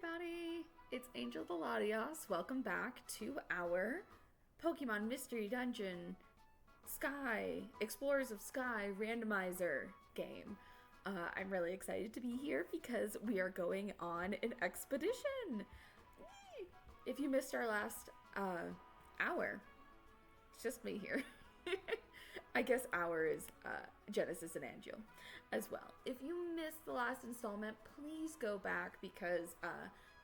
everybody! It's Angel the Latios. Welcome back to our Pokemon Mystery Dungeon Sky, Explorers of Sky Randomizer game. I'm really excited to be here because we are going on an expedition! Whee! If you missed our last hour, it's just me here. I guess hour is Genesis and Angel as well. If you missed the last installment, please go back because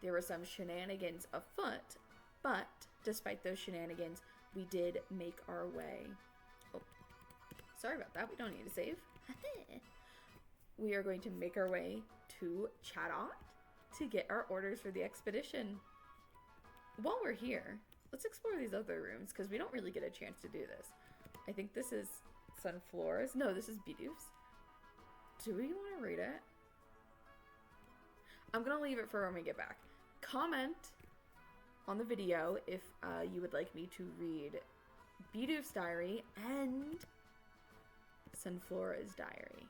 there were some shenanigans afoot. But despite those shenanigans, we did make our way. Oh, sorry about that. We don't need to save. We are going to make our way to Chatot to get our orders for the expedition. While we're here, let's explore these other rooms because we don't really get a chance to do this. I think this is Sunflora's. No, this is Bidoof's. Do we want to read it? I'm going to leave it for when we get back. Comment on the video if you would like me to read Bidoof's diary and Sunflora's diary.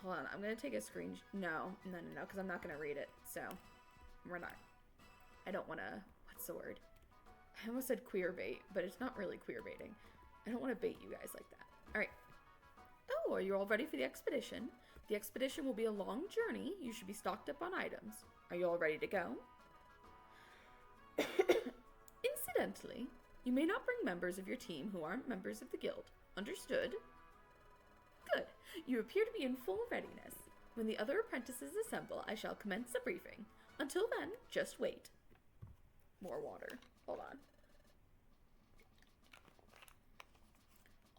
Hold on, I'm going to take a screen. No, because I'm not going to read it. So, we're not. I don't want to. What's the word? I almost said queer bait, but it's not really queer baiting. I don't want to bait you guys like that. All right. Oh, are you all ready for the expedition? The expedition will be a long journey. You should be stocked up on items. Are you all ready to go? Incidentally, you may not bring members of your team who aren't members of the guild. Understood? Good. You appear to be in full readiness. When the other apprentices assemble, I shall commence the briefing. Until then, just wait. More water. Hold on.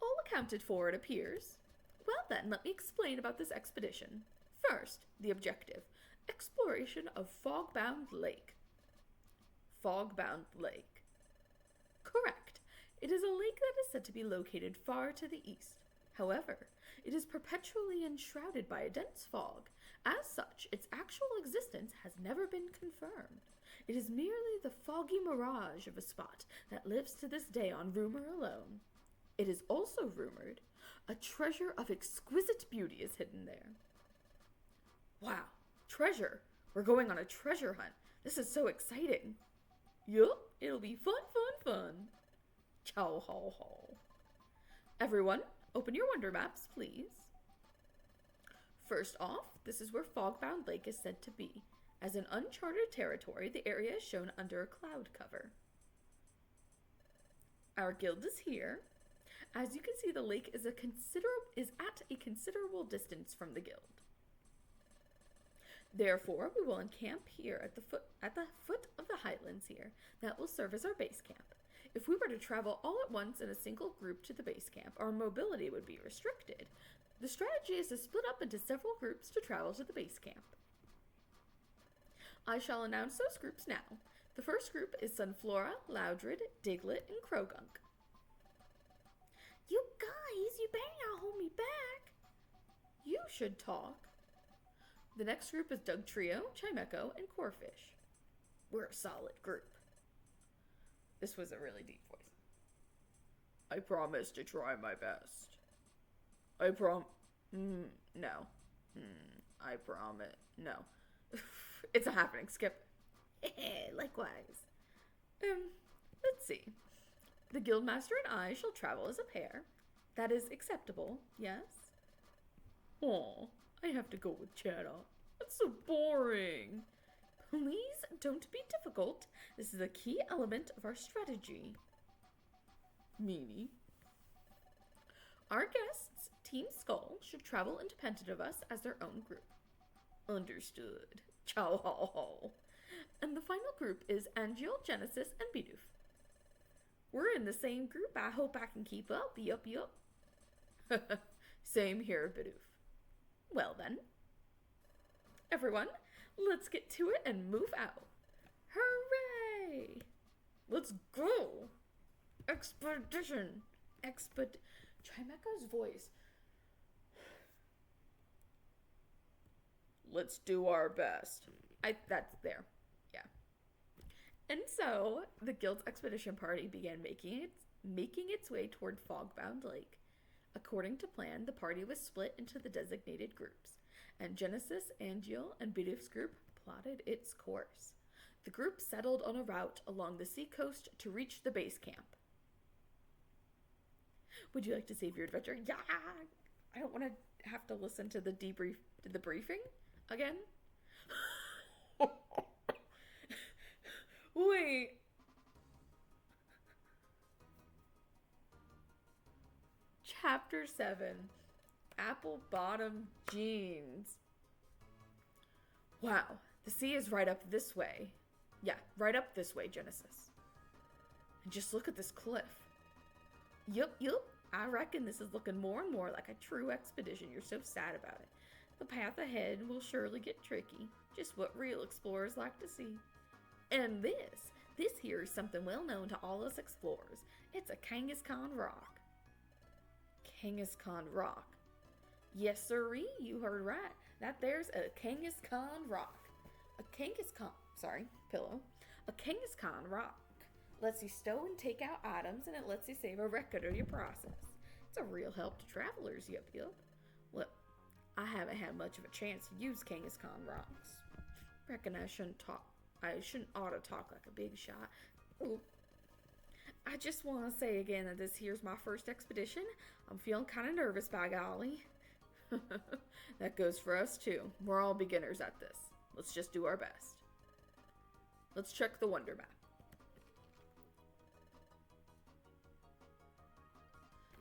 All accounted for, it appears. Well then, let me explain about this expedition. First, the objective. Exploration of Fogbound Lake. Fogbound Lake. Correct. It is a lake that is said to be located far to the east. However, it is perpetually enshrouded by a dense fog. As such, its actual existence has never been confirmed. It is merely the foggy mirage of a spot that lives to this day on rumor alone. It is also rumored a treasure of exquisite beauty is hidden there. Wow, treasure! We're going on a treasure hunt. This is so exciting. Yup, it'll be fun, fun, fun. Chow ho ho. Everyone, open your wonder maps, please. First off, this is where Fogbound Lake is said to be. As an uncharted territory, the area is shown under a cloud cover. Our guild is here. As you can see, the lake is at a considerable distance from the guild. Therefore, we will encamp here at the foot of the highlands here. That will serve as our base camp. If we were to travel all at once in a single group to the base camp, our mobility would be restricted. The strategy is to split up into several groups to travel to the base camp. I shall announce those groups now. The first group is Sunflora, Loudred, Diglett, and Krogunk. You guys, you better not hold me back. You should talk. The next group is Dugtrio, Chimecho, and Corfish. We're a solid group. This was a really deep voice. I promise to try my best. I promise. No. It's not happening. Skip. Likewise. Let's see. The Guildmaster and I shall travel as a pair. That is acceptable, yes? Aw, I have to go with Chatot. That's so boring. Please don't be difficult. This is a key element of our strategy. Meanie. Our guests, Team Skull, should travel independent of us as their own group. Understood. Chow ho ho. And the final group is Angel, Genesis, and Bidoof. We're in the same group. I hope I can keep up. Yup. Same here, Bidoof. Well then. Everyone, let's get to it and move out. Hooray! Let's go! Expedition! Chimecho's voice. Let's do our best. That's there. Yeah. And so, the guild's expedition party began making its way toward Fogbound Lake. According to plan, the party was split into the designated groups, and Genesis, Angel, and Bidoof's group plotted its course. The group settled on a route along the seacoast to reach the base camp. Would you like to save your adventure? Yeah! I don't want to have to listen to the briefing again. Wait. Chapter 7. Apple Bottom Jeans. Wow, the sea is right up this way. Yeah, right up this way, Genesis. And just look at this cliff. Yup. I reckon this is looking more and more like a true expedition. You're so sad about it. The path ahead will surely get tricky. Just what real explorers like to see. And this here is something well known to all us explorers. It's a Kangaskhan rock. Kangaskhan rock. Yes, sirree, you heard right. That there's a Kangaskhan rock. A Kangaskhan rock lets you stow and take out items, and it lets you save a record of your process. It's a real help to travelers, yup. Well, I haven't had much of a chance to use Kangaskhan rocks. Reckon I shouldn't ought to talk like a big shot. Ooh. I just want to say again that this here's my first expedition. I'm feeling kind of nervous, by golly. That goes for us too. We're all beginners at this. Let's just do our best. Let's check the wonder map.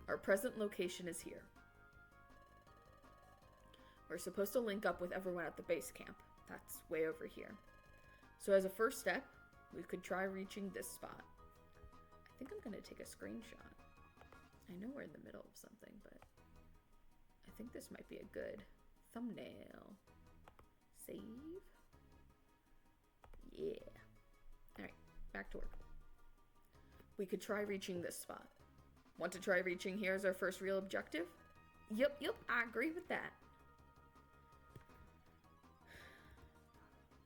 Our present location is here. We're supposed to link up with everyone at the base camp. That's way over here. So as a first step, we could try reaching this spot. I think I'm going to take a screenshot. I know we're in the middle of something, but I think this might be a good thumbnail. Save. Yeah. Alright, back to work. We could try reaching this spot. Want to try reaching here as our first real objective? Yep, I agree with that.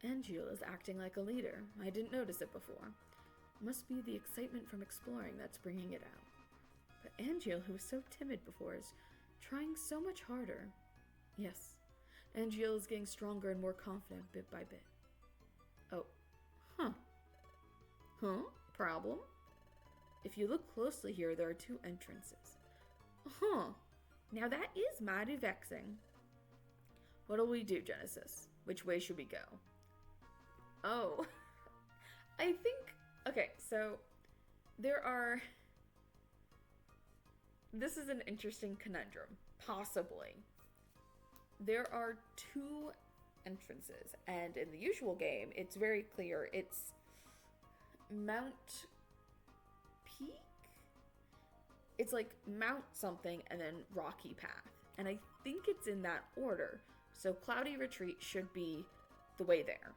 Angel is acting like a leader. I didn't notice it before. Must be the excitement from exploring that's bringing it out. But Angel, who was so timid before, is trying so much harder. Yes, Angel is getting stronger and more confident bit by bit. Oh, problem? If you look closely here, there are two entrances. Now that is mighty vexing. What'll we do, Genesis? Which way should we go? Oh, I think, okay, so this is an interesting conundrum, possibly. There are two entrances, and in the usual game, it's very clear. It's Mount Peak? It's like Mount something and then Rocky Path. And I think it's in that order. So Cloudy Retreat should be the way there.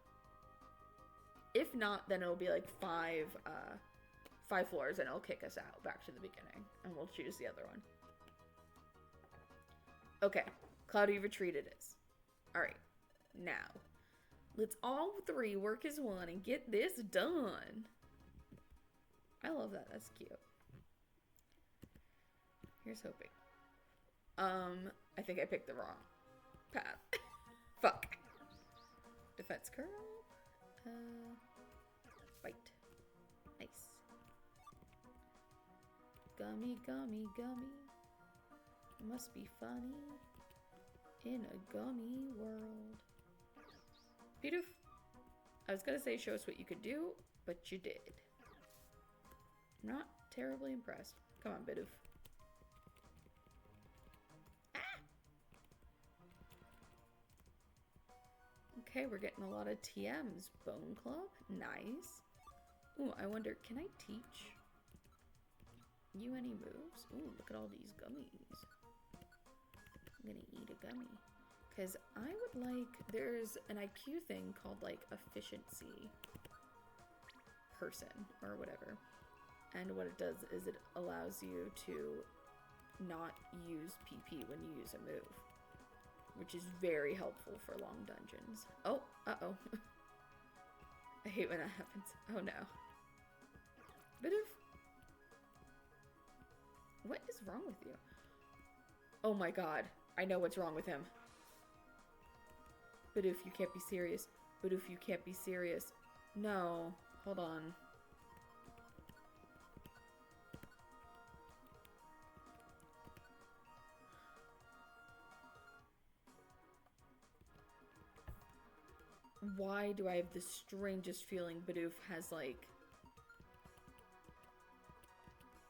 If not, then it'll be like five floors and it'll kick us out back to the beginning. And we'll choose the other one. Okay, Cloudy Retreat it is. Alright, now, let's all three work as one and get this done. I love that, that's cute. Here's hoping. I think I picked the wrong path. Fuck. Defense curl. Bite. Nice. Gummy. Must be funny in a gummy world. Beautiful. I was gonna say show us what you could do, but you did. I'm not terribly impressed. Come on, Bidoof. Okay, we're getting a lot of TMs. Bone Club, nice. Ooh, I wonder, can I teach you any moves? Ooh, look at all these gummies. I'm gonna eat a gummy. Because I would like, there's an IQ thing called like efficiency person or whatever. And what it does is it allows you to not use PP when you use a move. Which is very helpful for long dungeons. Oh, uh-oh. I hate when that happens. Oh no. What is wrong with you? Oh my god. I know what's wrong with him. Bidoof, you can't be serious. But if you can't be serious. No. Hold on. Why do I have the strangest feeling Bidoof has, like,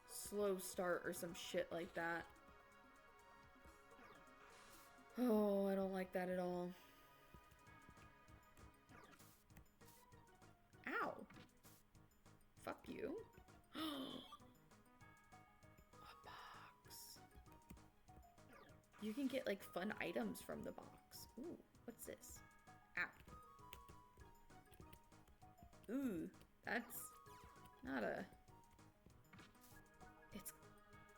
slow start or some shit like that? Oh, I don't like that at all. Ow. Fuck you. A box. You can get, like, fun items from the box. Ooh, what's this? Ow. Ooh, that's not a... It's...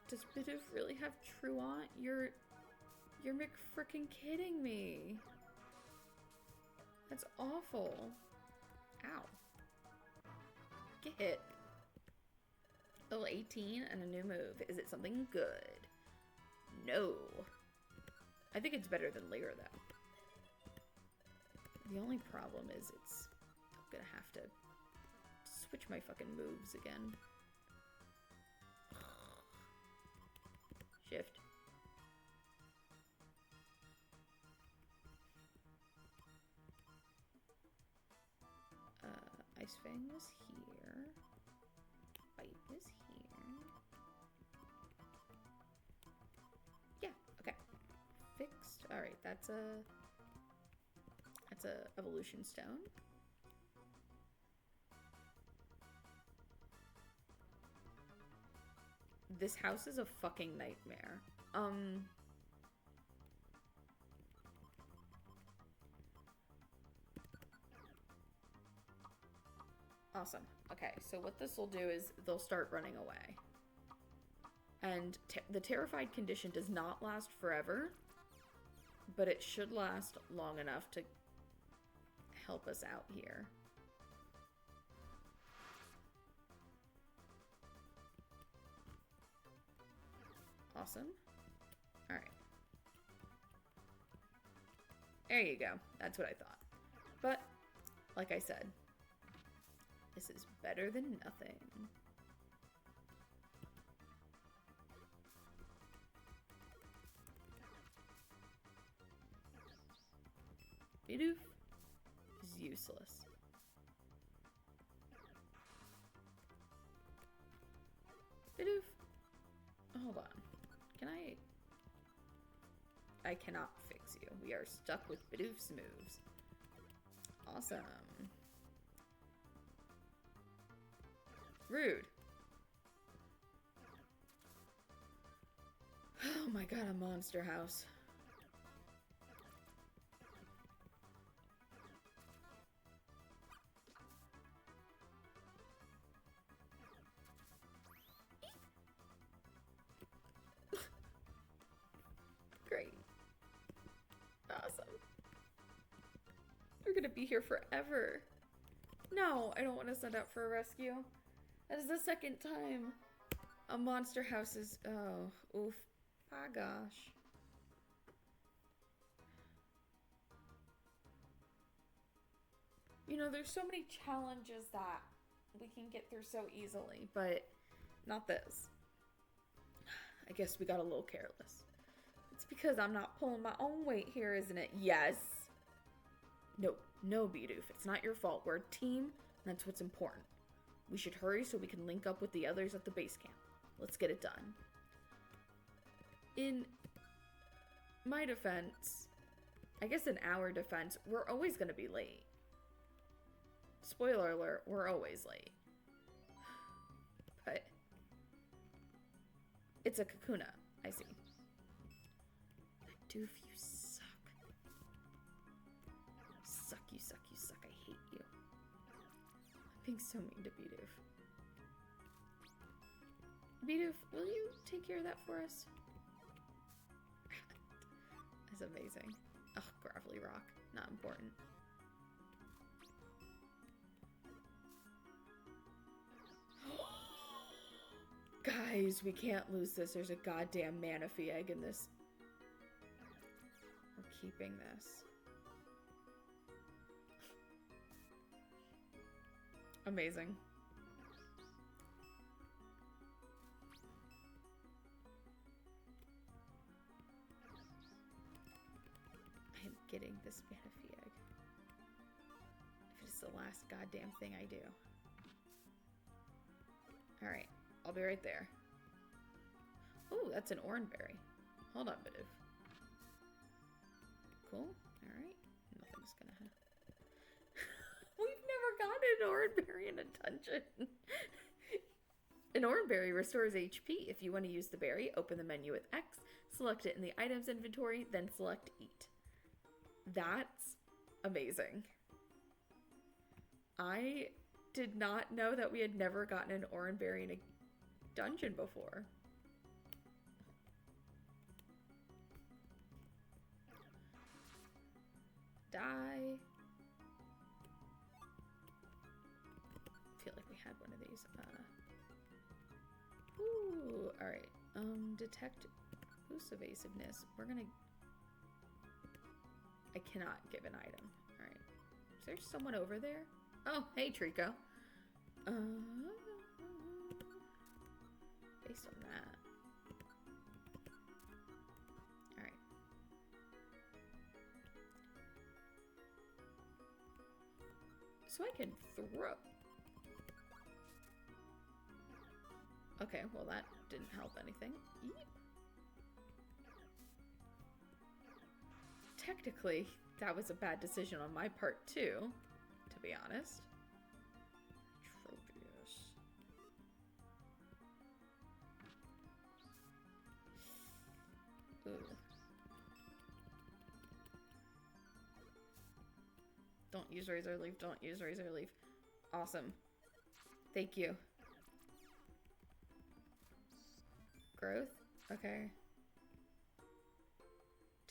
Does Bidoof really have Truant? You're McFrickin' kidding me. That's awful. Ow. Get hit. Level 18 and a new move. Is it something good? No. I think it's better than Leer, though. The only problem is I'm gonna have to switch my fucking moves again. Shift. Ice Fang was here. Bite was here. Yeah, okay. Fixed. Alright, that's a evolution stone. This house is a fucking nightmare. Awesome. Okay, so what this will do is they'll start running away. And the terrified condition does not last forever, but it should last long enough to help us out here. Awesome. All right. There you go. That's what I thought. But, like I said, this is better than nothing. Bidoof is useless. Bidoof, hold on. Can I cannot fix you. We are stuck with Bidoof's moves. Awesome. Rude. Oh my god, a monster house. Great. Awesome. We're gonna be here forever. No, I don't want to send out for a rescue. That is the second time a monster house is... Oh, oof. Ah, gosh. You know, there's so many challenges that we can get through so easily, but not this. I guess we got a little careless. It's because I'm not pulling my own weight here, isn't it? Yes. No, no, Bidoof. It's not your fault. We're a team, and that's what's important. We should hurry so we can link up with the others at the base camp. Let's get it done. In my defense, I guess in our defense, we're always going to be late. Spoiler alert, we're always late. But it's a Kakuna, I see. Bidoof, you suck. Suck, you suck, you suck. I hate you. I'm being so mean to Bidoof. Bidoof, will you take care of that for us? That's amazing. Oh, gravelly rock. Not important. Guys, we can't lose this. There's a goddamn Manaphy egg in this. We're keeping this. Amazing. I am getting this Manaphy egg. If it's the last goddamn thing I do. Alright, I'll be right there. Ooh, that's an orangeberry. Hold on, Bidiv. Cool. Alright. Nothing's gonna happen. We've never gotten an orangeberry in a dungeon. An orangeberry restores HP. If you want to use the berry, open the menu with X, select it in the items inventory, then select Eat. That's amazing. I did not know that we had never gotten an orangeberry in a dungeon before. Die. I feel like we had one of these. Ooh, alright. Detect boost evasiveness. We're gonna... I cannot give an item. Alright. Is there someone over there? Oh, hey, Trico. Based on that. Alright. So I can throw. Okay, well that didn't help anything. Yeet. Technically, that was a bad decision on my part too, to be honest. Tropius. Ooh. Don't use razor leaf, don't use razor leaf. Awesome. Thank you. Growth? Okay.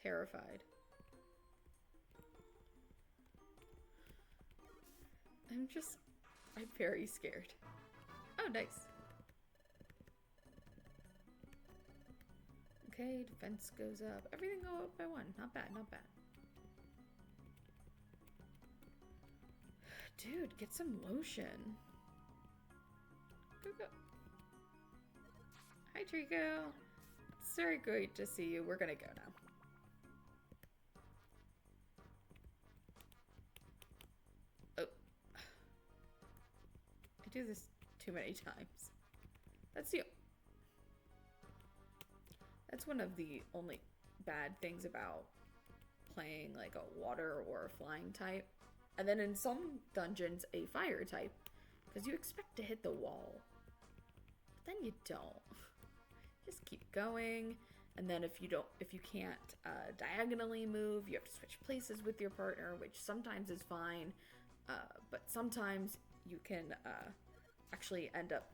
Terrified. I'm very scared. Oh, nice. Okay, defense goes up. Everything go up by 1. Not bad, not bad. Dude, get some lotion. Go, go. Hi, Trico. It's very great to see you. We're gonna go now. Oh. I do this too many times. That's one of the only bad things about playing like a water or a flying type. And then in some dungeons, a fire type. Because you expect to hit the wall. But then you don't. Just keep going. And then if you can't diagonally move, you have to switch places with your partner, which sometimes is fine. But sometimes you can actually end up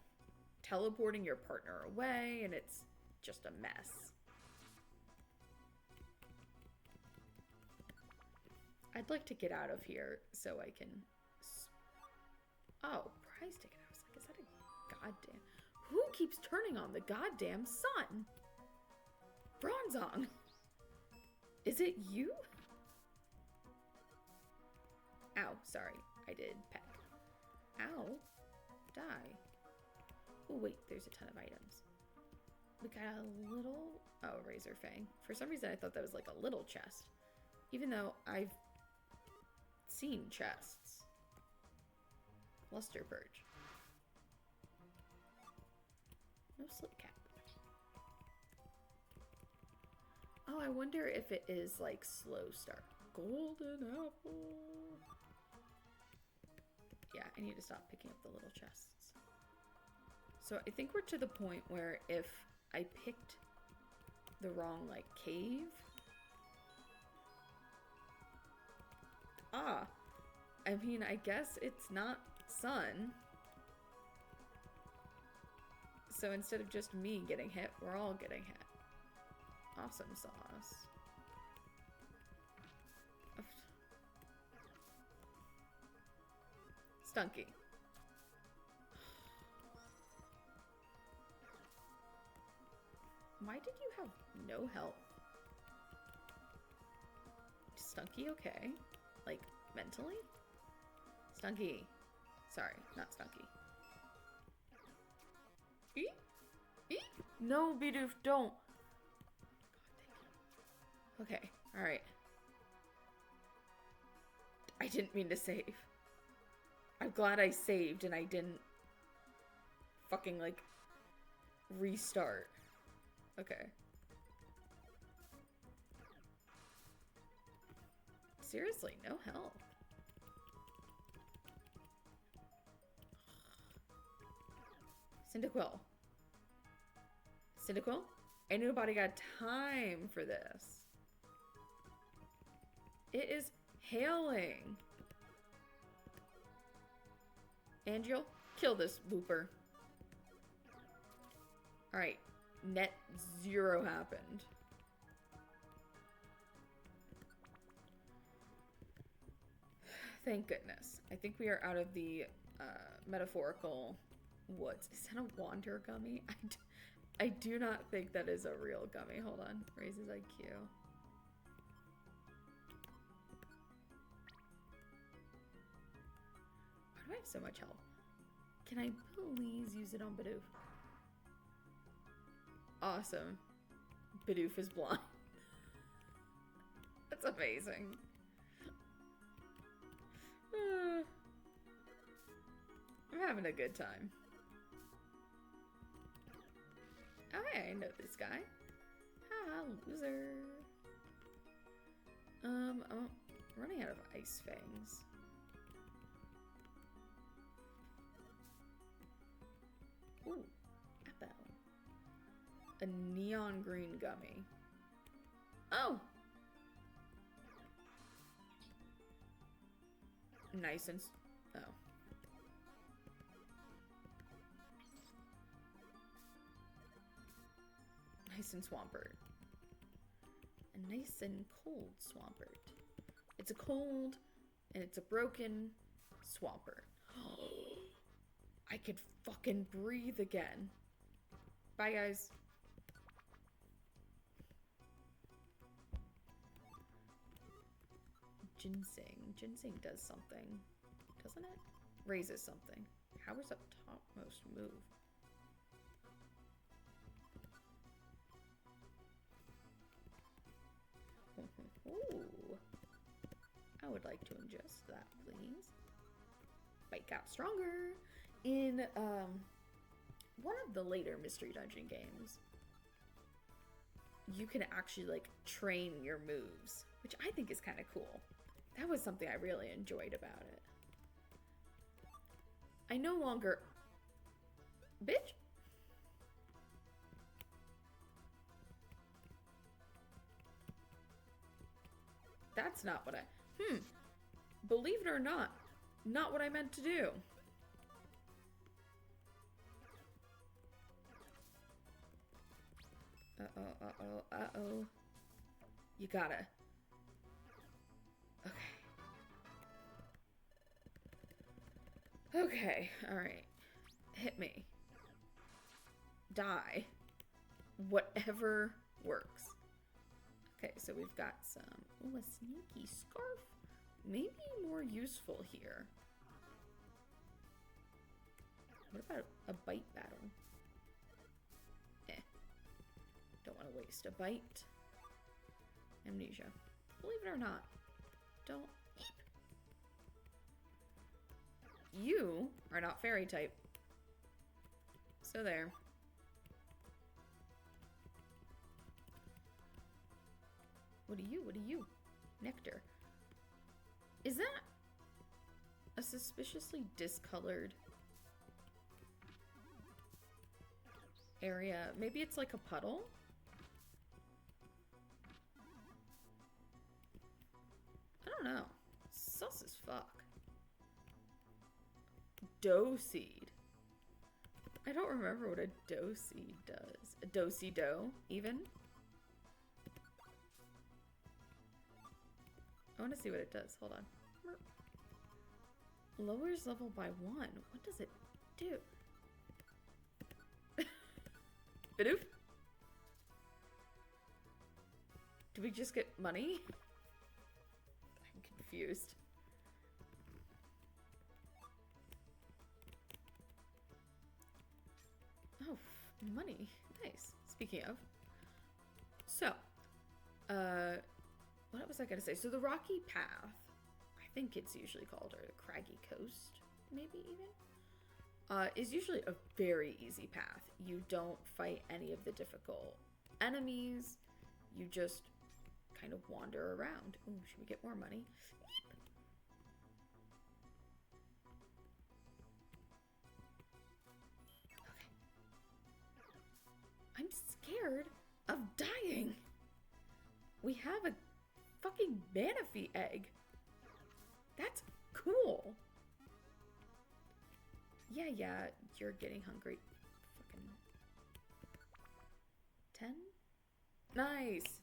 teleporting your partner away, and it's just a mess. I'd like to get out of here so I can... Oh, prize ticket. I was like, is that a goddamn... Who keeps turning on the goddamn sun? Bronzong. Is it you? Ow, sorry. I did peck. Ow. Die. Oh, wait, there's a ton of items. We got a little... Oh, Razor Fang. For some reason, I thought that was like a little chest. Even though I've seen chests. Luster Purge. No slip cap. Oh, I wonder if it is like slow start. Golden apple. Yeah, I need to stop picking up the little chests. So I think we're to the point where if I picked the wrong like cave. Ah, I mean, I guess it's not sun. So instead of just me getting hit, we're all getting hit. Awesome sauce. Stunky. Why did you have no health? Stunky okay? Like, mentally? Stunky. Sorry, not Skunky. Eek. Eek. No, Bidoof, don't. Okay, alright. I didn't mean to save. I'm glad I saved and I didn't fucking, like, restart. Okay. Seriously, no help. Cyndaquil. Cyndaquil? Ain't nobody got time for this. It is hailing. Angel, kill this Wooper. Alright. Net 0 happened. Thank goodness. I think we are out of the metaphorical woods. Is that a wander gummy? I do not think that is a real gummy. Hold on. Raises IQ. Why do I have so much health? Can I please use it on Bidoof? Awesome. Bidoof is blind. That's amazing. I'm having a good time. Oh, hey, I know this guy. Ha, loser. I'm running out of ice fangs. Ooh, apple. A neon green gummy. Oh! Nice and... oh. Nice and Swampert. A nice and cold Swampert. It's a cold and it's a broken Swampert. I could fucking breathe again. Bye, guys. Ginseng. Ginseng does something, doesn't it? Raises something. How is up topmost move? Ooh. I would like to ingest that, please. Bite got stronger. In one of the later Mystery Dungeon games, you can actually like train your moves, which I think is kind of cool. That was something I really enjoyed about it. I no longer... Bitch! That's not what I... Believe it or not what I meant to do. Uh-oh, uh-oh, uh-oh. You gotta... Okay, alright. Hit me. Die. Whatever works. Okay, so we've got some... ooh, a sneaky scarf. Maybe more useful here. What about a bite battle? Don't want to waste a bite. Amnesia. Believe it or not. Don't... You are not fairy type. So there. What are you? What are you? Nectar. Is that a suspiciously discolored area? Maybe it's like a puddle? I don't know. Sus as fuck. Dough seed. I don't remember what a dough seed does. A do-si-do, even? I want to see what it does. Hold on. Lowers level by 1. What does it do? Bidoof? Do we just get money? I'm confused. Money. Nice. Speaking of. So, what was I going to say? So the rocky path, I think it's usually called, or the craggy coast, maybe even, is usually a very easy path. You don't fight any of the difficult enemies. You just kind of wander around. Ooh, should we get more money? Okay. I'm scared of dying. We have a fucking Manaphy egg. That's cool. Yeah, you're getting hungry. Fucking 10? Nice.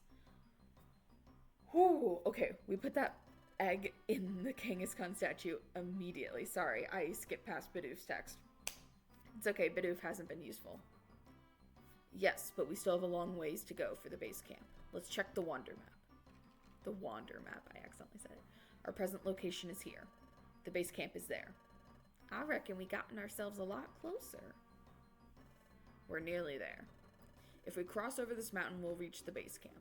Whew, okay, we put that egg in the Kangaskhan statue immediately. Sorry, I skipped past Bidoof's text. It's okay, Bidoof hasn't been useful. Yes, but we still have a long ways to go for the base camp. Let's check the wander map. The wander map, I accidentally said it. Our present location is here. The base camp is there. I reckon we gotten ourselves a lot closer. We're nearly there. If we cross over this mountain, we'll reach the base camp.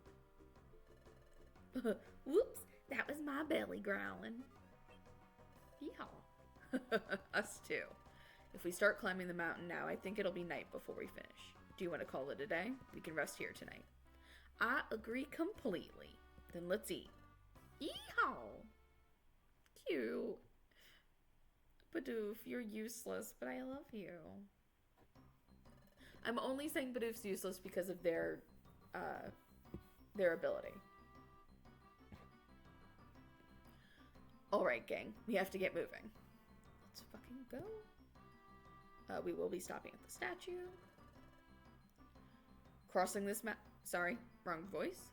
Whoops, that was my belly growling. Yeehaw. Us too. If we start climbing the mountain now, I think it'll be night before we finish. Do you want to call it a day? We can rest here tonight. I agree completely. Then let's eat. Yeehaw! Cute. Bidoof, you're useless, but I love you. I'm only saying Bidoof's useless because of their ability. Alright, gang. We have to get moving. Let's fucking go. We will be stopping at the statue. Crossing this sorry, wrong voice.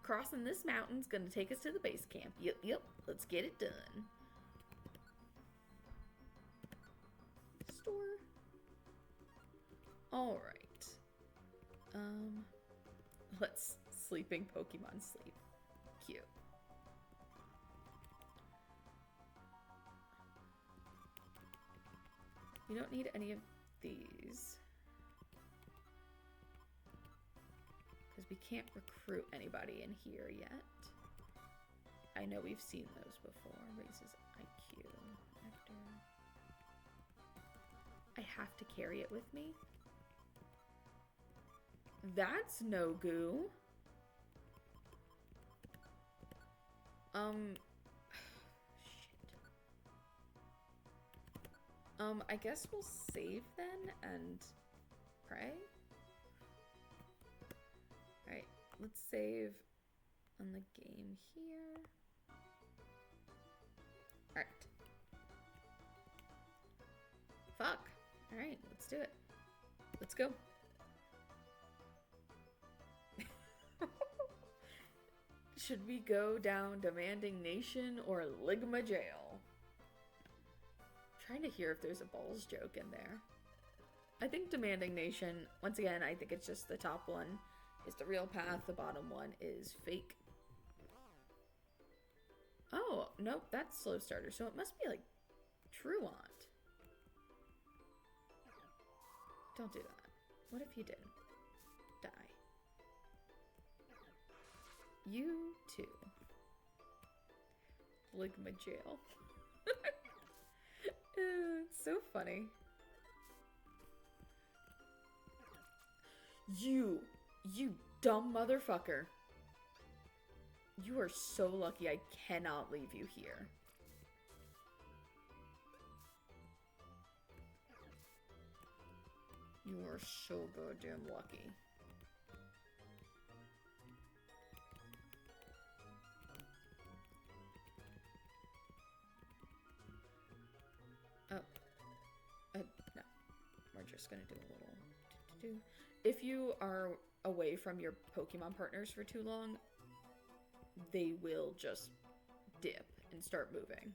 Crossing this mountain's gonna take us to the base camp. Yep. Let's get it done. Store. Alright. Let's sleeping Pokemon sleep. Cute. We don't need any of these. Because we can't recruit anybody in here yet. I know we've seen those before. Raises IQ. Nectar. I have to carry it with me? That's no goo. Shit. I guess we'll save then and pray. Alright, let's save on the game here. Alright. Fuck. Alright, let's do it. Let's go. Should we go down Demanding Nation or Ligma Jail? I'm trying to hear if there's a balls joke in there. I think Demanding Nation, once again, I think it's just the top one is the real path, the bottom one is fake. Oh, nope, that's Slow Starter, so it must be like Truant. Don't do that. What if you didn't? Die. You too. Ligma Jail. It's so funny. You dumb motherfucker. You are so lucky I cannot leave you here. You are so goddamn lucky. No. We're just gonna do a little If you are away from your Pokemon partners for too long, they will just dip and start moving.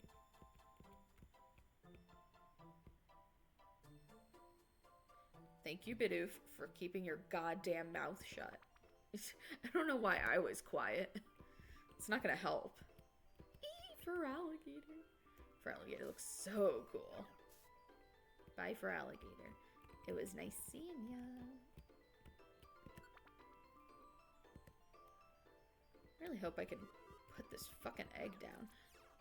Thank you, Bidoof, for keeping your goddamn mouth shut. I don't know why I was quiet. It's not gonna help. For alligator. For alligator looks so cool. Bye for alligator. It was nice seeing ya. I really hope I can put this fucking egg down.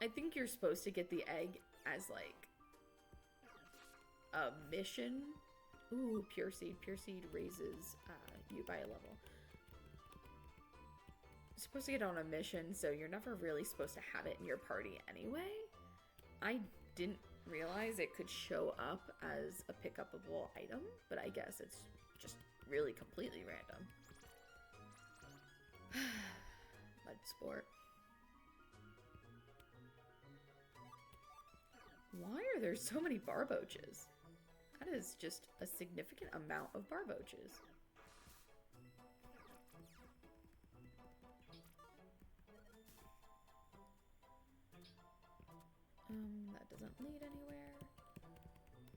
I think you're supposed to get the egg as, like, a mission. Ooh, pure seed. Pure seed raises you by a level. You're supposed to get on a mission, so you're never really supposed to have it in your party anyway. I didn't realize it could show up as a pick-upable item, but I guess it's just really completely random. Mud sport. Why are there so many barboaches? That is just a significant amount of barboaches. That doesn't lead anywhere.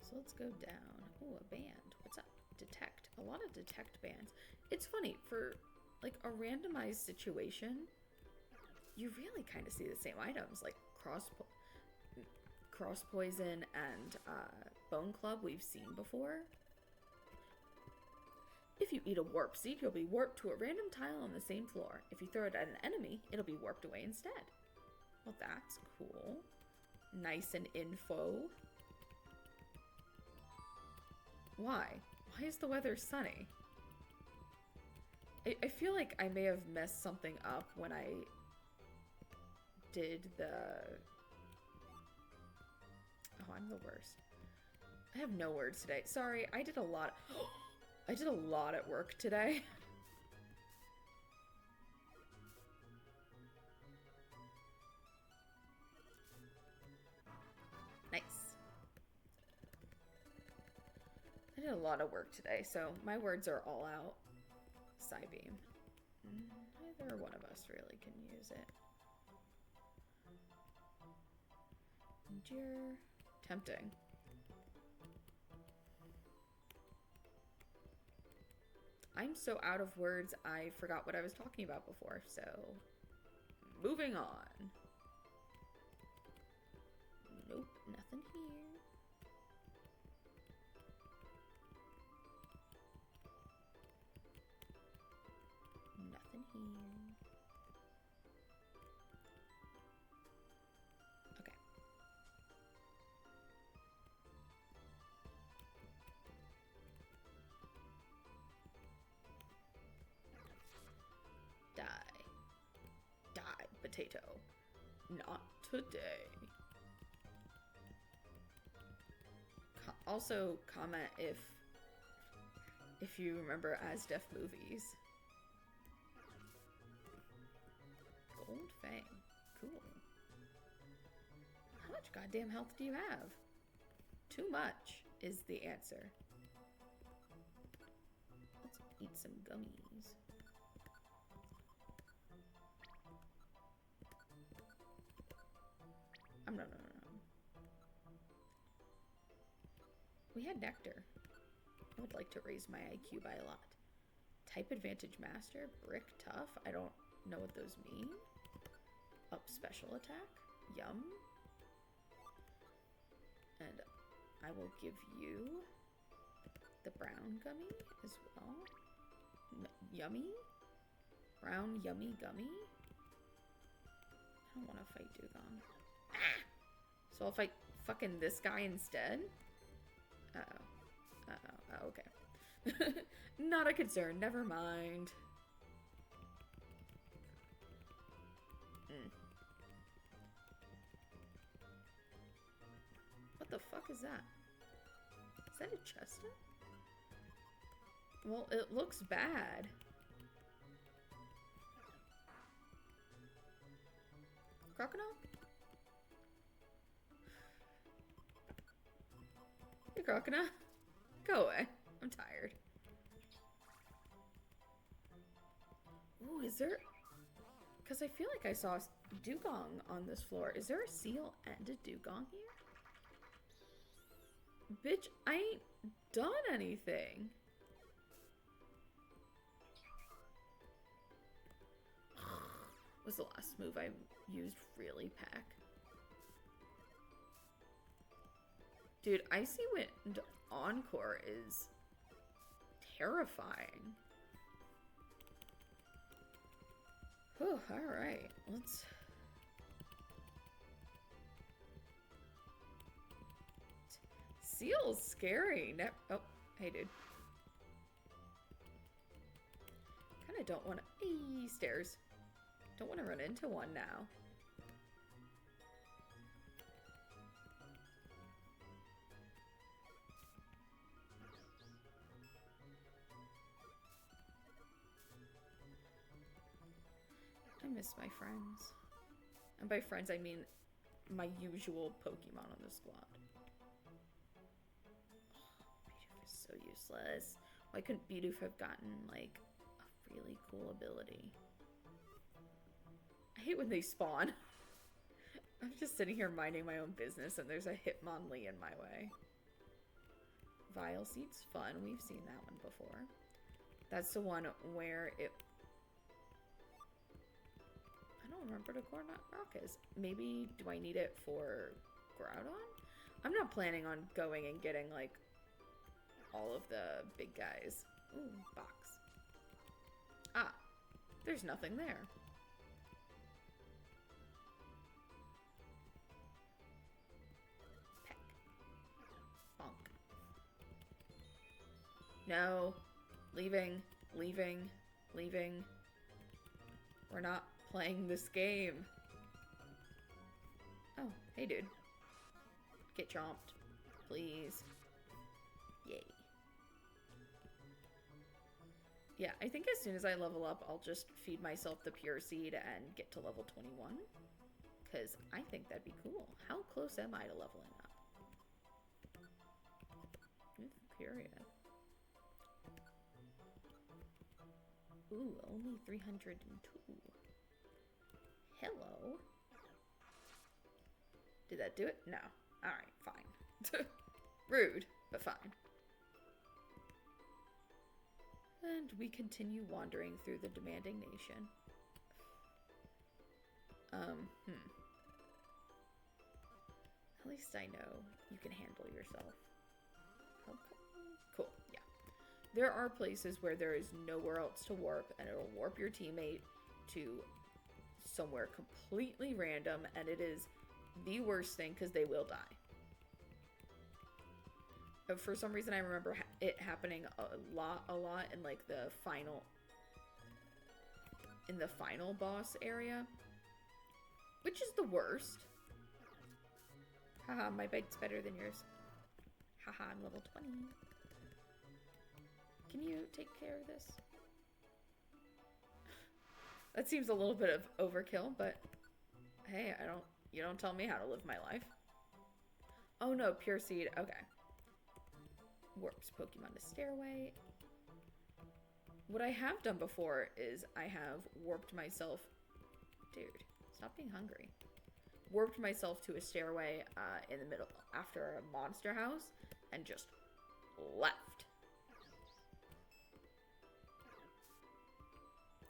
So let's go down. Oh, a band. What's up? Detect. A lot of detect bands. It's funny, for like a randomized situation, you really kind of see the same items, like cross poison and bone club we've seen before. If you eat a warp seed, you'll be warped to a random tile on the same floor. If you throw it at an enemy, it'll be warped away instead. Well, that's cool. Nice and info. Why? Why is the weather sunny? I feel like I may have messed something up when I did the... Oh, I'm the worst. I have no words today. Sorry, I did a lot. I did a lot at work today. Nice. I did a lot of work today, so my words are all out. Psybeam. Neither one of us really can use it. Endure. Tempting. I'm so out of words, I forgot what I was talking about before, so moving on. Nope, nothing here. Nothing here. Okay. Die. Die, potato. Not today. Also, comment if you remember Asdef movies. Gold Fang. Cool. How much goddamn health do you have? Too much is the answer. Let's eat some gummies. No. We had nectar. I would like to raise my IQ by a lot. Type advantage master, brick tough. I don't know what those mean. Up special attack. Yum. And I will give you the brown gummy as well. Yummy. Brown yummy gummy. I don't want to fight Dugong. Ah! So I'll fight fucking this guy instead? Uh-oh. Uh-oh. Oh, okay. Not a concern. Never mind. What the fuck is that? Is that a chestnut? Well, it looks bad. Crocodile? Hey, Crocodile. Go away. I'm tired. Ooh, is there... Because I feel like I saw a dugong on this floor. Is there a seal and a dugong here? Bitch, I ain't done anything. Was the last move I used really pack? Dude, Icy Wind Encore is terrifying. Whew, alright, let's... Seal's scary. Oh, hey, dude. Kinda don't want to... Eee, stairs. Don't want to run into one now. I miss my friends. And by friends, I mean my usual Pokemon on the squad. Oh, Bidoof is so useless. Why couldn't Bidoof have gotten, like, a really cool ability? I hate when they spawn. I'm just sitting here minding my own business and there's a Hitmonlee in my way. Vile Seed's fun. We've seen that one before. That's the one where it... I don't remember what a Cornet Rock is. Maybe, do I need it for Groudon? I'm not planning on going and getting, like, all of the big guys. Ooh, box. Ah, there's nothing there. Peck. Bonk. No. Leaving. Leaving. Leaving. We're not playing this game. Oh, hey dude. Get chomped. Please. Yay. Yeah, I think as soon as I level up, I'll just feed myself the pure seed and get to level 21. Because I think that'd be cool. How close am I to leveling up? I'm curious. Ooh, only 302. Hello. Did that do it? No. Alright, fine. Rude, but fine. And we continue wandering through the demanding nation. At least I know you can handle yourself. Okay. Cool, yeah. There are places where there is nowhere else to warp, and it'll warp your teammate to somewhere completely random, and it is the worst thing because they will die. But for some reason, I remember it happening a lot in like the final boss area, which is the worst. Haha, my bike's better than yours. Haha, I'm level 20. Can you take care of this? That seems a little bit of overkill, but hey, you don't tell me how to live my life. Oh no, pure seed, okay. Warps Pokemon to stairway. What I have done before is I have warped myself. Dude, stop being hungry. Warped myself to a stairway in the middle after a monster house and just left.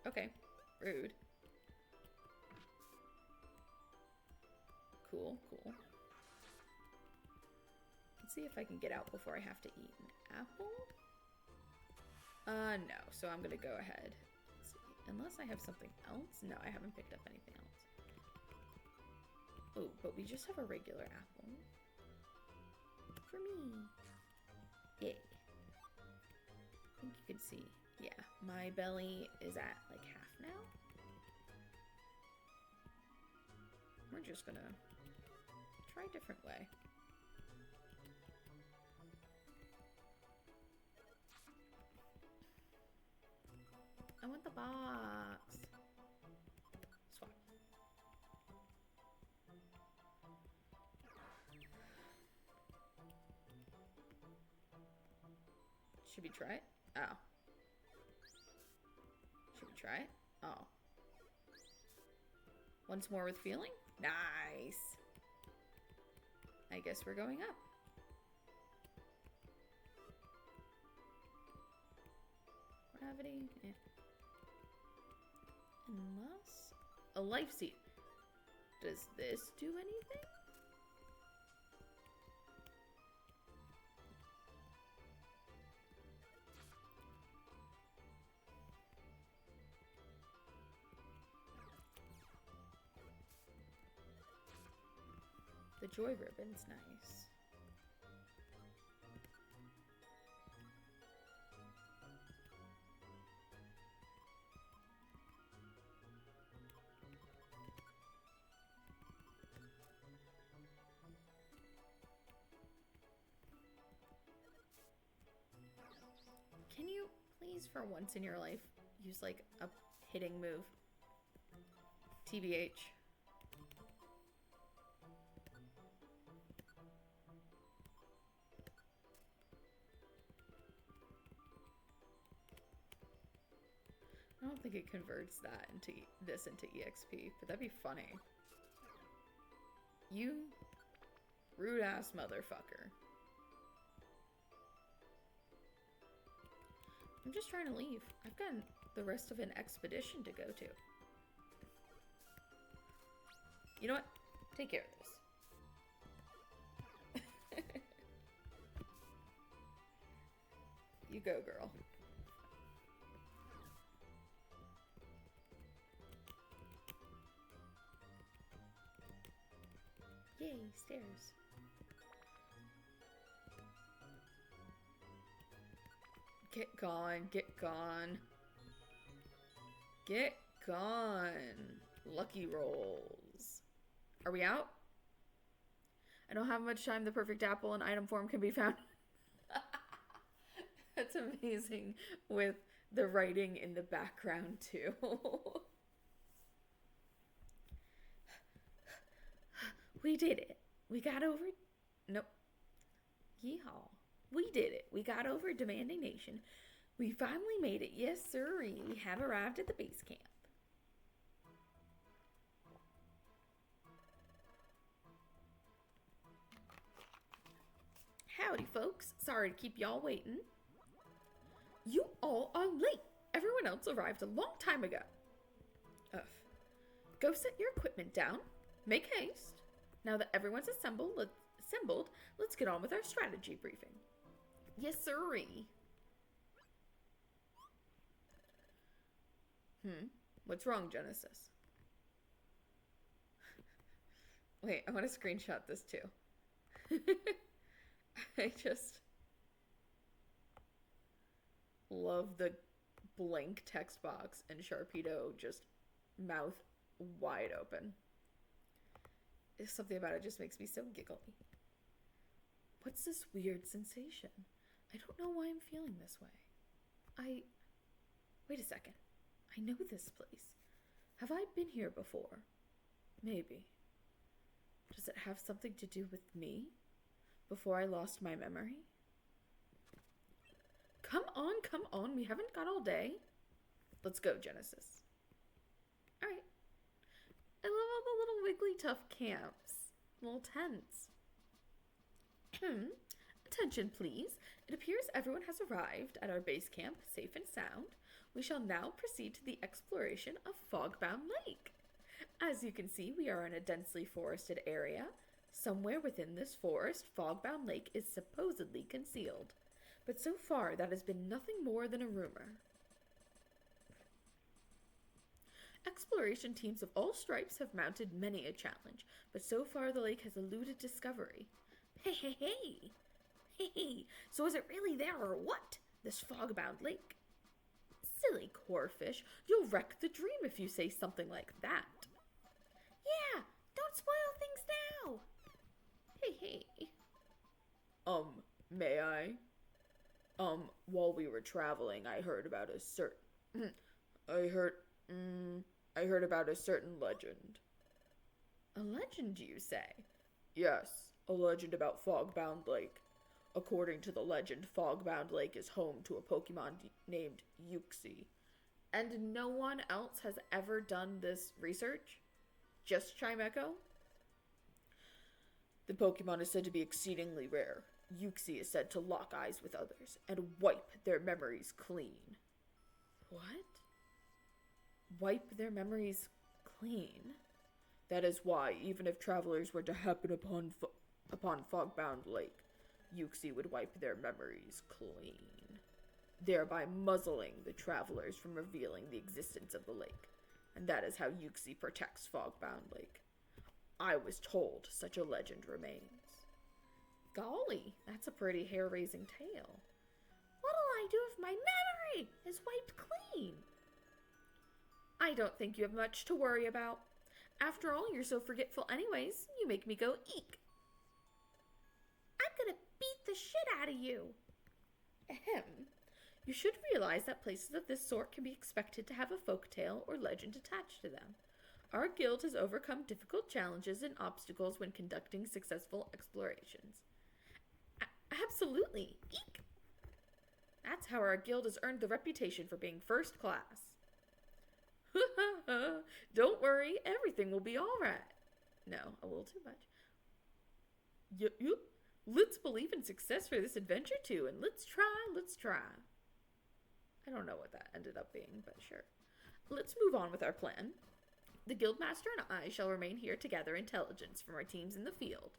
Okay, rude. Cool, cool. Let's see if I can get out before I have to eat an apple. No, so I'm gonna go ahead. Let's see. Unless I have something else? No, I haven't picked up anything else. Oh, but we just have a regular apple. For me. Yay. I think you can see. Yeah, my belly is at like half now. We're just gonna try a different way. I want the box. Swap. Should we try it? Oh. Should we try it? Oh. Once more with feeling? Nice. I guess we're going up. Gravity? Eh. Unless... a life seed. Does this do anything? joy ribbon's nice. Can you please, for once in your life, use like a hitting move? TBH. I don't think it converts that into EXP, but that'd be funny. You rude ass motherfucker. I'm just trying to leave. I've got the rest of an expedition to go to. You know what? Take care of this. You go, girl. Yay, stairs. Get gone, get gone. Get gone. Lucky rolls. Are we out? I don't have much time. The perfect apple in item form can be found. That's amazing with the writing in the background too. We did it. We got over... Nope. Yeehaw. We did it. We got over Demanding Nation. We finally made it. Yes, sirree. We have arrived at the base camp. Howdy, folks. Sorry to keep y'all waiting. You all are late. Everyone else arrived a long time ago. Ugh. Go set your equipment down. Make haste. Now that everyone's assembled, let's get on with our strategy briefing. Yes, sirree. What's wrong, Genesis? Wait, I want to screenshot this too. I just love the blank text box and Sharpedo just mouth wide open. Something about it just makes me so giggly. What's this weird sensation? I don't know why I'm feeling this way. Wait a second. I know this place. Have I been here before? Maybe. Does it have something to do with me? Before I lost my memory? Come on. We haven't got all day. Let's go, Genesis. Alright. I love all the little Wigglytuff camps. Little tents. Attention, please. It appears everyone has arrived at our base camp, safe and sound. We shall now proceed to the exploration of Fogbound Lake. As you can see, we are in a densely forested area. Somewhere within this forest, Fogbound Lake is supposedly concealed. But so far, that has been nothing more than a rumor. Exploration teams of all stripes have mounted many a challenge, but so far the lake has eluded discovery. Hey, so is it really there or what? This Fogbound Lake? Silly Corefish, you'll wreck the dream if you say something like that. Yeah, don't spoil things now. Hey. May I? While we were traveling, I heard about a certain... I heard about a certain legend. A legend, you say? Yes, a legend about Fogbound Lake. According to the legend, Fogbound Lake is home to a Pokemon named Uxie. And no one else has ever done this research? Just Chimecho? The Pokemon is said to be exceedingly rare. Uxie is said to lock eyes with others and wipe their memories clean. What? Wipe their memories clean? That is why, even if travelers were to happen upon Fogbound Lake, Uxie would wipe their memories clean, thereby muzzling the travelers from revealing the existence of the lake. And that is how Uxie protects Fogbound Lake. I was told such a legend remains. Golly, that's a pretty hair-raising tale. What'll I do if my memory is wiped clean? I don't think you have much to worry about. After all, you're so forgetful anyways, you make me go eek. I'm gonna beat the shit out of you. Ahem. You should realize that places of this sort can be expected to have a folk tale or legend attached to them. Our guild has overcome difficult challenges and obstacles when conducting successful explorations. Absolutely. Eek. That's how our guild has earned the reputation for being first class. Don't worry, everything will be all right. No, a little too much. Yup. Let's believe in success for this adventure too, and let's try. I don't know what that ended up being, but sure. Let's move on with our plan. The guildmaster and I shall remain here to gather intelligence from our teams in the field,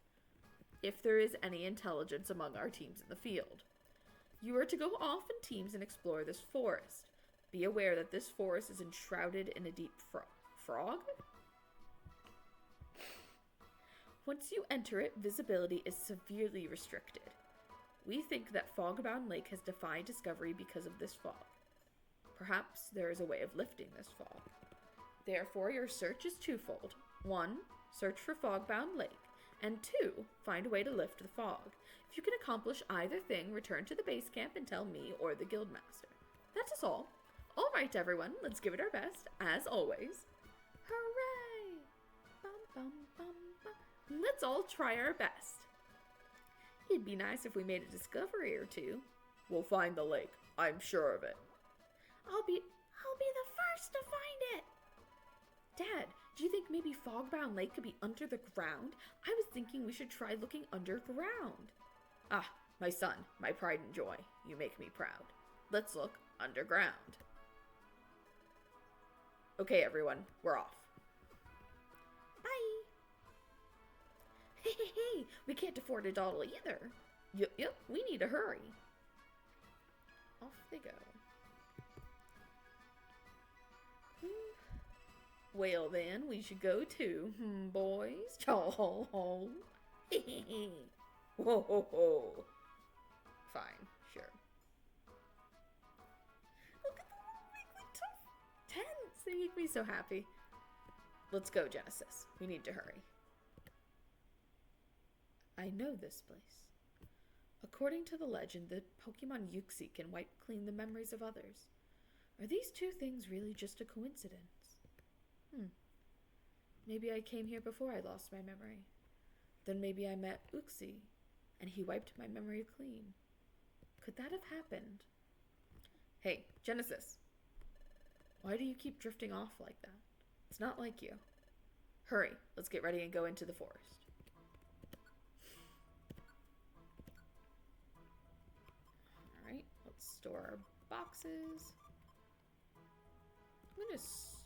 if there is any intelligence among our teams in the field. You are to go off in teams and explore this forest. Be aware that this forest is enshrouded in a deep frog? Once you enter it, visibility is severely restricted. We think that Fogbound Lake has defied discovery because of this fog. Perhaps there is a way of lifting this fog. Therefore, your search is twofold. 1, search for Fogbound Lake, and 2, find a way to lift the fog. If you can accomplish either thing, return to the base camp and tell me or the guildmaster. That is all. All right, everyone, let's give it our best, as always. Hooray! Bum, bum, bum, bum. Let's all try our best. It'd be nice if we made a discovery or two. We'll find the lake. I'm sure of it. I'll be the first to find it. Dad, do you think maybe Fogbound Lake could be under the ground? I was thinking we should try looking underground. Ah, my son, my pride and joy. You make me proud. Let's look underground. Okay, everyone, we're off. Bye. Hey, we can't afford to dawdle either. Yep, we need to hurry. Off they go. Well then, we should go too, boys. Ho ho ho. Whoa ho ho. Fine, sure. Look at the little wiggly tents. They make me so happy. Let's go, Genesis. We need to hurry. I know this place. According to the legend, the Pokemon Uxie can wipe clean the memories of others. Are these two things really just a coincidence? Maybe I came here before I lost my memory. Then maybe I met Uxie, and he wiped my memory clean. Could that have happened? Hey, Genesis. Why do you keep drifting off like that? It's not like you. Hurry, let's get ready and go into the forest. Alright, let's store our boxes. I'm going to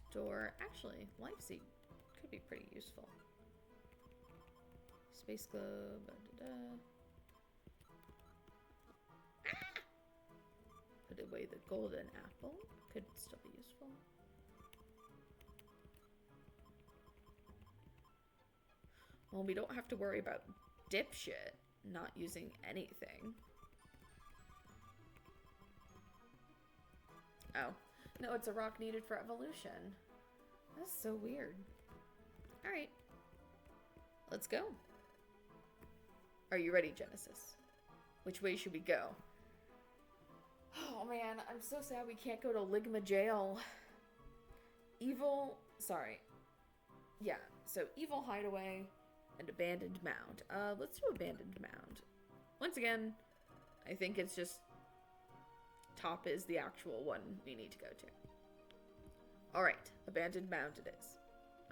store, actually, Life Seed could be pretty useful. Space Globe, Ah! Put away the golden apple, could still be useful. Well, we don't have to worry about dipshit not using anything. Oh. No, it's a rock needed for evolution. That's so weird. Alright. Let's go. Are you ready, Genesis? Which way should we go? Oh man, I'm so sad we can't go to LIGMA Jail. So Evil Hideaway and Abandoned Mound. Let's do Abandoned Mound. Once again, I think it's just top is the actual one we need to go to. Alright, Abandoned Mound it is.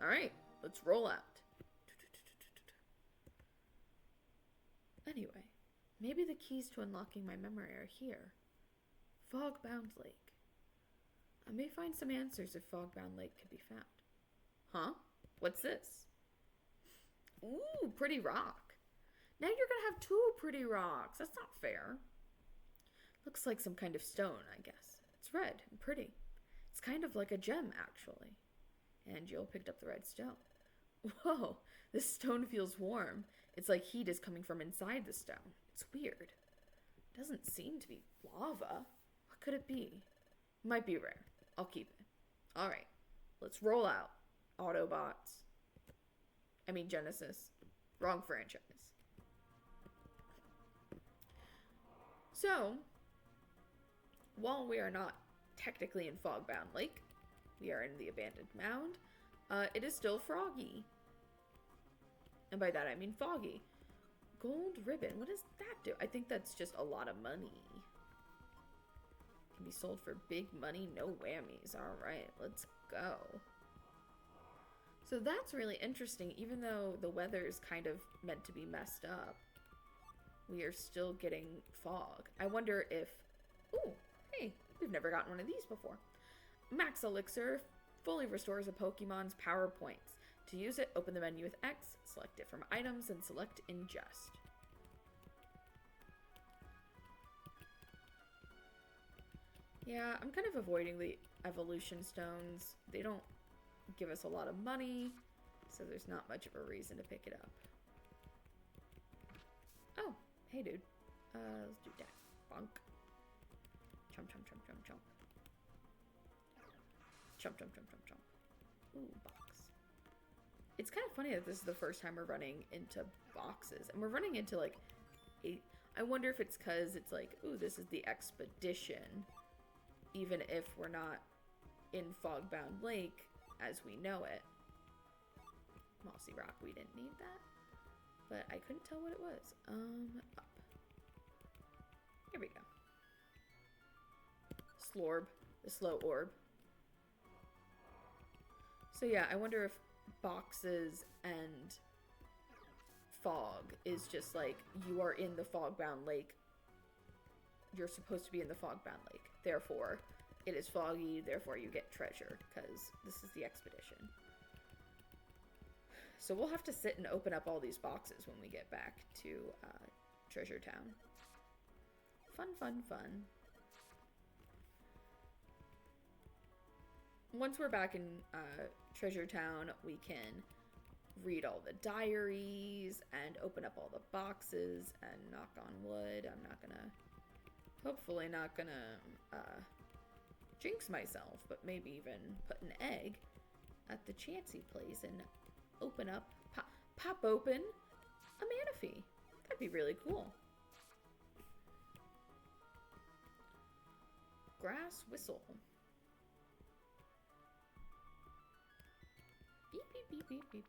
Alright, let's roll out. Anyway, maybe the keys to unlocking my memory are here. Fogbound Lake. I may find some answers if Fogbound Lake can be found. Huh? What's this? Ooh, pretty rock. Now you're gonna have 2 pretty rocks. That's not fair. Looks like some kind of stone, I guess. It's red and pretty. It's kind of like a gem, actually. And Jill picked up the red stone. Whoa, This stone feels warm. It's like heat is coming from inside the stone. It's weird. Doesn't seem to be lava. What could it be? Might be rare. I'll keep it. Alright, let's roll out. Autobots. I mean Genesis. Wrong franchise. So, while we are not technically in Fogbound Lake, we are in the abandoned mound, it is still froggy. And by that I mean foggy. Gold ribbon, what does that do? I think that's just a lot of money. Can be sold for big money, no whammies. Alright, let's go. So that's really interesting, even though the weather is kind of meant to be messed up. We are still getting fog. I wonder if... Ooh, hey, we've never gotten one of these before. Max Elixir fully restores a Pokemon's power points. To use it, open the menu with X, select it from items, and select Ingest. Yeah, I'm kind of avoiding the evolution stones. They don't give us a lot of money, so there's not much of a reason to pick it up. Oh, hey dude. Let's do that. Bonk. Chomp, chomp, chomp, chomp, chomp. Chomp, chomp, chomp, chomp, chomp. Ooh, box. It's kind of funny that this is the first time we're running into boxes. And we're running into, like, I wonder if it's because it's like, ooh, this is the expedition. Even if we're not in Fogbound Lake as we know it. Mossy Rock, we didn't need that. But I couldn't tell what it was. Up. Here we go. Slorb. The slow orb. So yeah, I wonder if boxes and fog is just like, you are in the Fogbound Lake. You're supposed to be in the Fogbound Lake. Therefore, it is foggy, therefore you get treasure, because this is the expedition. So we'll have to sit and open up all these boxes when we get back to Treasure Town. Fun, fun, fun. Once we're back in Treasure Town, we can read all the diaries and open up all the boxes and knock on wood. I'm not gonna, hopefully not gonna jinx myself, but maybe even put an egg at the Chansey place and open up, pop open a Manaphy. That'd be really cool. Grass whistle. Beep, beep, beep, beep, beep.